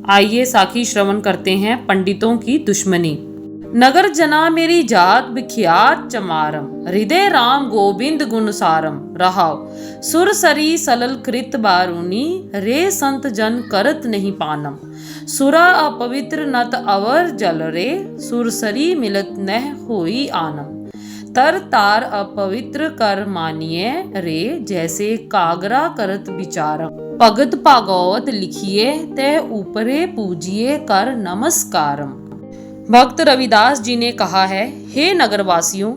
आइए साखी श्रवण करते हैं पंडितों की दुश्मनी। नगर जना मेरी जात विख्यात चमारम, हृदय राम गोविंद गुण सारम रहाव। सुरसरी सलल कृत बारूनी, रे संत जन करत नहीं पानम। सुरा अपवित्र नत अवर जल रे, सुरसरी मिलत नह होई आनम। तर तार अपवित्र कर मानिए रे, जैसे कागरा करत विचारम। भगत भागवत लिखिए तह ऊपरे पूजिए कर नमस्कारम। भक्त रविदास जी ने कहा है, हे नगरवासियों,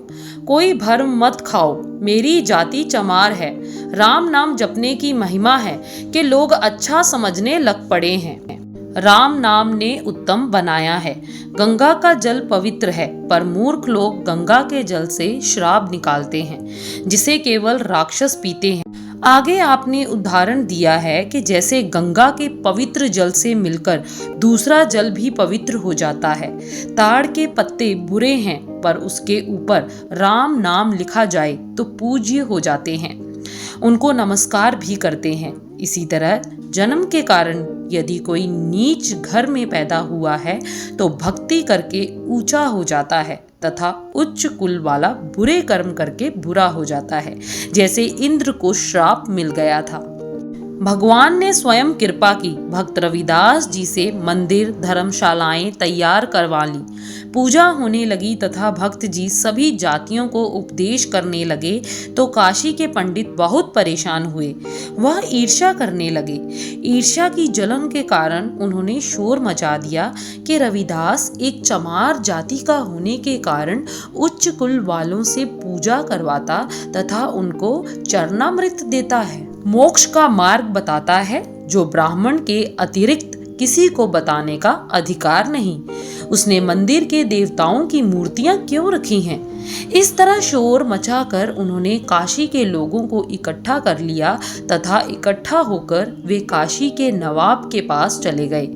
कोई भर्म मत खाओ, मेरी जाति चमार है। राम नाम जपने की महिमा है कि लोग अच्छा समझने लग पड़े हैं। राम नाम ने उत्तम बनाया है। गंगा का जल पवित्र है, पर मूर्ख लोग गंगा के जल से श्राप निकालते हैं, जिसे केवल राक्षस पीते हैं। आगे आपने उदाहरण दिया है कि जैसे गंगा के पवित्र जल से मिलकर दूसरा जल भी पवित्र हो जाता है। ताड़ के पत्ते बुरे हैं, पर उसके ऊपर राम नाम लिखा जाए तो पूज्य हो जाते हैं, उनको नमस्कार भी करते हैं। इसी तरह जन्म के कारण यदि कोई नीच घर में पैदा हुआ है तो भक्ति करके ऊंचा हो जाता है, तथा उच्च कुल वाला बुरे कर्म करके बुरा हो जाता है, जैसे इंद्र को श्राप मिल गया था। भगवान ने स्वयं कृपा की। भक्त रविदास जी से मंदिर धर्मशालाएं तैयार करवा ली, पूजा होने लगी तथा भक्त जी सभी जातियों को उपदेश करने लगे तो काशी के पंडित बहुत परेशान हुए। वह ईर्ष्या करने लगे। ईर्ष्या की जलन के कारण उन्होंने शोर मचा दिया कि रविदास एक चमार जाति का होने के कारण उच्च कुल वालों से पूजा करवाता तथा उनको चरणामृत देता है, मोक्ष का मार्ग बताता है, जो ब्राह्मण के अतिरिक्त किसी को बताने का अधिकार नहीं। उसने मंदिर के देवताओं की मूर्तियां क्यों रखी हैं? इस तरह शोर मचाकर उन्होंने काशी के लोगों को इकट्ठा कर लिया तथा इकट्ठा होकर वे काशी के नवाब के पास चले गए।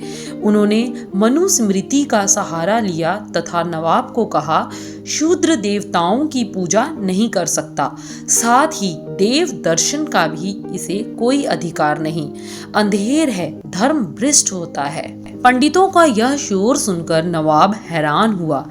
उन्होंने मनुस्मृति का सहारा लिया तथा नवाब को कहा, शूद्र देवताओं की पूजा नहीं कर सकता, साथ ही देव दर्शन का भी इसे कोई अधिकार नहीं। अंधेर है, धर्म भ्रष्ट होता है। पंडितों का यह शोर सुनकर नवाब हैरान हुआ।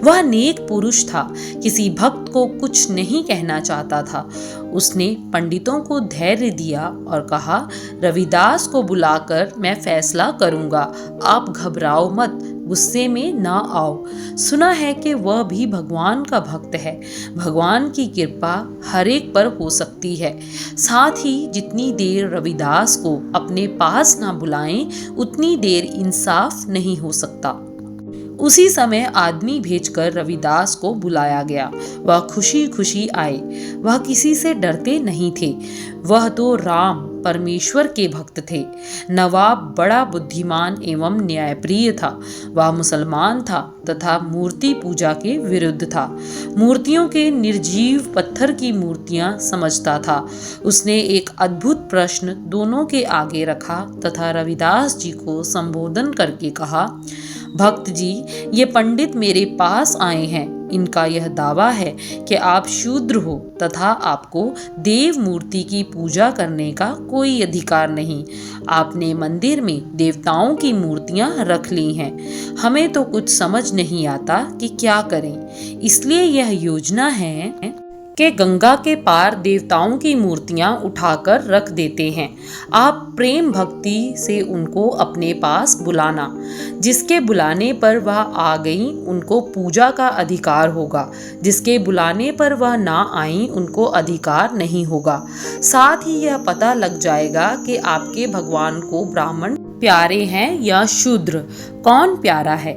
वह नेक पुरुष था, किसी भक्त को कुछ नहीं कहना चाहता था। उसने पंडितों को धैर्य दिया और कहा, रविदास को बुलाकर मैं फैसला करूंगा, आप घबराओ मत, गुस्से में ना आओ। सुना है कि वह भी भगवान का भक्त है। भगवान की कृपा हर एक पर हो सकती है। साथ ही जितनी देर रविदास को अपने पास ना बुलाएं, उतनी देर इंसाफ नहीं हो सकता। उसी समय आदमी भेजकर रविदास को बुलाया गया। वह खुशी खुशी आए। वह किसी से डरते नहीं थे। वह तो राम परमेश्वर के भक्त थे। नवाब बड़ा बुद्धिमान एवं न्यायप्रिय था। वह मुसलमान था तथा मूर्ति पूजा के विरुद्ध था। मूर्तियों के निर्जीव पत्थर की मूर्तियां समझता था। उसने एक अद्भुत प्रश्न दोनों के आगे रखा तथा रविदास जी को संबोधन करके कहा, भक्त जी, ये पंडित मेरे पास आए हैं। इनका यह दावा है कि आप शूद्र हो तथा आपको देव मूर्ति की पूजा करने का कोई अधिकार नहीं। आपने मंदिर में देवताओं की मूर्तियां रख ली हैं। हमें तो कुछ समझ नहीं आता कि क्या करें। इसलिए यह योजना है कि गंगा के पार देवताओं की मूर्तियां उठाकर रख देते हैं। आप प्रेम भक्ति से उनको अपने पास बुलाना। जिसके बुलाने पर वह आ गई, उनको पूजा का अधिकार होगा। जिसके बुलाने पर वह ना आई, उनको अधिकार नहीं होगा। साथ ही यह पता लग जाएगा कि आपके भगवान को ब्राह्मण प्यारे हैं या शूद्र, कौन प्यारा है।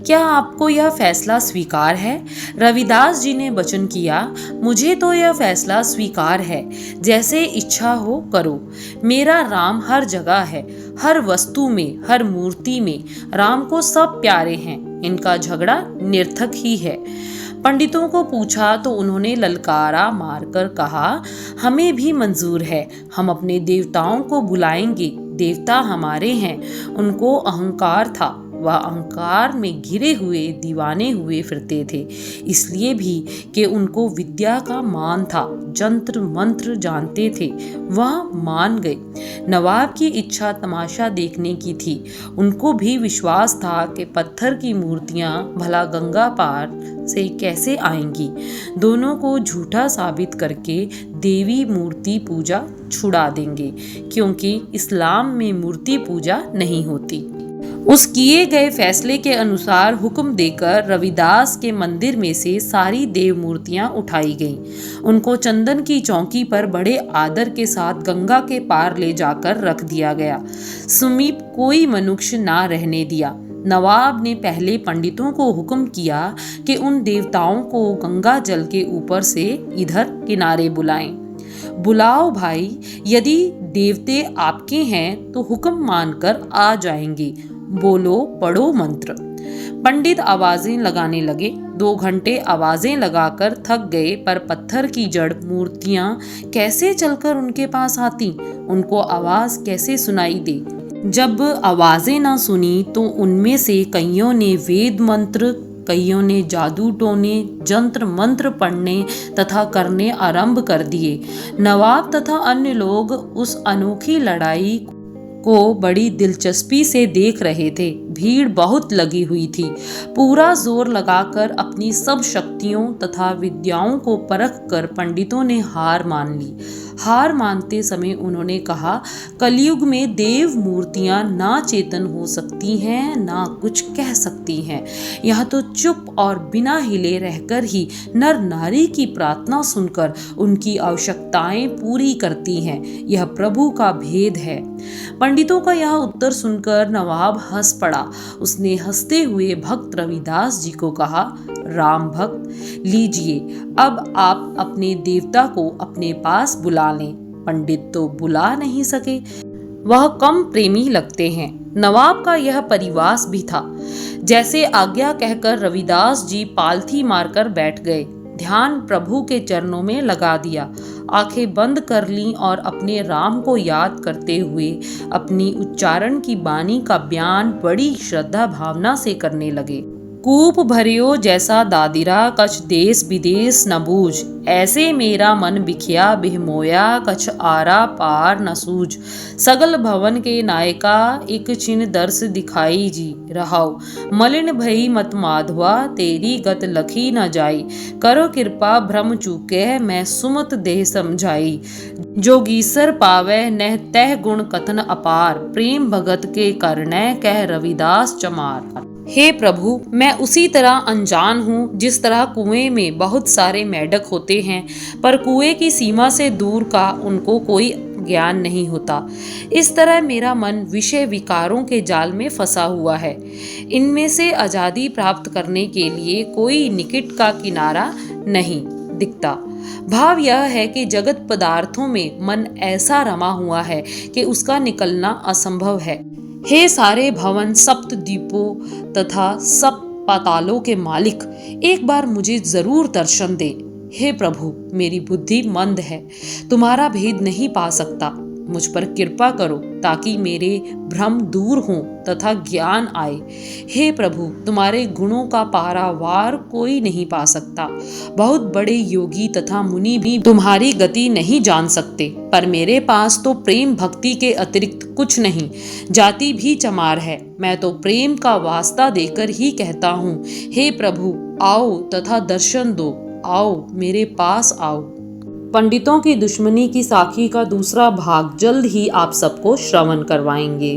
क्या आपको यह फैसला स्वीकार है? रविदास जी ने वचन किया, मुझे तो यह फैसला स्वीकार है। जैसे इच्छा हो करो। मेरा राम हर जगह है, हर वस्तु में, हर मूर्ति में। राम को सब प्यारे हैं। इनका झगड़ा निर्थक ही है। पंडितों को पूछा तो उन्होंने ललकारा मारकर कहा, हमें भी मंजूर है। हम अपने देवताओं को बुलाएंगे। देवता हमारे हैं। उनको अहंकार था, वह अहंकार में घिरे हुए दीवाने हुए फिरते थे, इसलिए भी कि उनको विद्या का मान था, जंत्र मंत्र जानते थे। वह मान गए। नवाब की इच्छा तमाशा देखने की थी। उनको भी विश्वास था कि पत्थर की मूर्तियां भला गंगा पार से कैसे आएंगी। दोनों को झूठा साबित करके देवी मूर्ति पूजा छुड़ा देंगे, क्योंकि इस्लाम में मूर्ति पूजा नहीं होती। उस किए गए फैसले के अनुसार हुक्म देकर रविदास के मंदिर में से सारी देव मूर्तियां उठाई गईं। उनको चंदन की चौकी पर बड़े आदर के साथ गंगा के पार ले जाकर रख दिया गया। समीप कोई मनुष्य ना रहने दिया। नवाब ने पहले पंडितों को हुक्म किया कि उन देवताओं को गंगा जल के ऊपर से इधर किनारे बुलाएं। बुलाओ भाई, यदि देवते आपके हैं तो हुक्म मानकर आ जाएंगे। बोलो, पढ़ो मंत्र। पंडित आवाजें लगाने लगे। 2 घंटे आवाजें लगाकर थक गए, पर पत्थर की जड़ मूर्तियां कैसे चलकर उनके पास आती, उनको आवाज कैसे सुनाई दे। जब आवाजें ना सुनी तो उनमें से कईयों ने वेद मंत्र, कईयों ने जादू टोने, जंत्र मंत्र पढ़ने तथा करने आरंभ कर दिए। नवाब तथा अन्य लोग उस अनोखी लड़ाई को बड़ी दिलचस्पी से देख रहे थे। भीड़ बहुत लगी हुई थी। पूरा जोर लगाकर अपनी सब शक्तियों तथा विद्याओं को परख कर पंडितों ने हार मान ली। हार मानते समय उन्होंने कहा, कलयुग में देव मूर्तियां ना चेतन हो सकती हैं, ना कुछ कह सकती हैं। यह तो चुप और बिना हिले रहकर ही नर नारी की प्रार्थना सुनकर उनकी आवश्यकताएं पूरी करती हैं। यह प्रभु का भेद है। पंडितों का यह उत्तर सुनकर नवाब हंस पड़ा। उसने हंसते हुए भक्त रविदास जी को कहा, राम भक्त, लीजिए, अब आप अपने देवता को अपने पास बुला लें। पंडित तो बुला नहीं सके, वह कम प्रेमी लगते हैं। नवाब का यह परिवास भी था। जैसे आज्ञा कहकर रविदास जी पालथी मारकर बैठ गए। ध्यान प्रभु के चरणों में लगा दिया। आंखें बंद कर लीं और अपने राम को याद करते हुए अपनी उच्चारण की बानी का बयान बड़ी श्रद्धा भावना से करने लगे। कूप भरियो जैसा दादिरा, कछ देश विदेश न बूझ। ऐसे मेरा मन बिखिया बिहमोया, कछ आरा पार न सूझ। सगल भवन के नायका, एक छिन दर्श दिखाई जी। रहाओ मलिन भई मत माधवा, तेरी गत लखी न जाई। करो कृपा भ्रम चूके, मैं सुमत देह समझाई। जोगीसर पावै नह तह गुण कथन अपार, प्रेम भगत के करनै कह रविदास चमार। हे प्रभु, मैं उसी तरह अनजान हूँ जिस तरह कुएं में बहुत सारे मेंढक होते हैं, पर कुएं की सीमा से दूर का उनको कोई ज्ञान नहीं होता। इस तरह मेरा मन विषय विकारों के जाल में फंसा हुआ है। इनमें से आजादी प्राप्त करने के लिए कोई निकट का किनारा नहीं दिखता। भाव यह है कि जगत पदार्थों में मन ऐसा रमा हुआ है कि उसका निकलना असंभव है। हे सारे भवन, सप्त द्वीपों तथा सब पातालों के मालिक, एक बार मुझे जरूर दर्शन दे। हे प्रभु, मेरी बुद्धि मंद है, तुम्हारा भेद नहीं पा सकता। मुझ पर कृपा करो ताकि मेरे भ्रम दूर हों तथा ज्ञान आए। हे प्रभु, तुम्हारे गुणों का पारावार कोई नहीं पा सकता। बहुत बड़े योगी तथा मुनि भी तुम्हारी गति नहीं जान सकते, पर मेरे पास तो प्रेम भक्ति के अतिरिक्त कुछ नहीं। जाति भी चमार है, मैं तो प्रेम का वास्ता देकर ही कहता हूँ, हे प्रभु, आओ तथा दर्शन दो। आओ, मेरे पास आओ। पंडितों की दुश्मनी की साखी का दूसरा भाग जल्द ही आप सबको श्रवण करवाएंगे।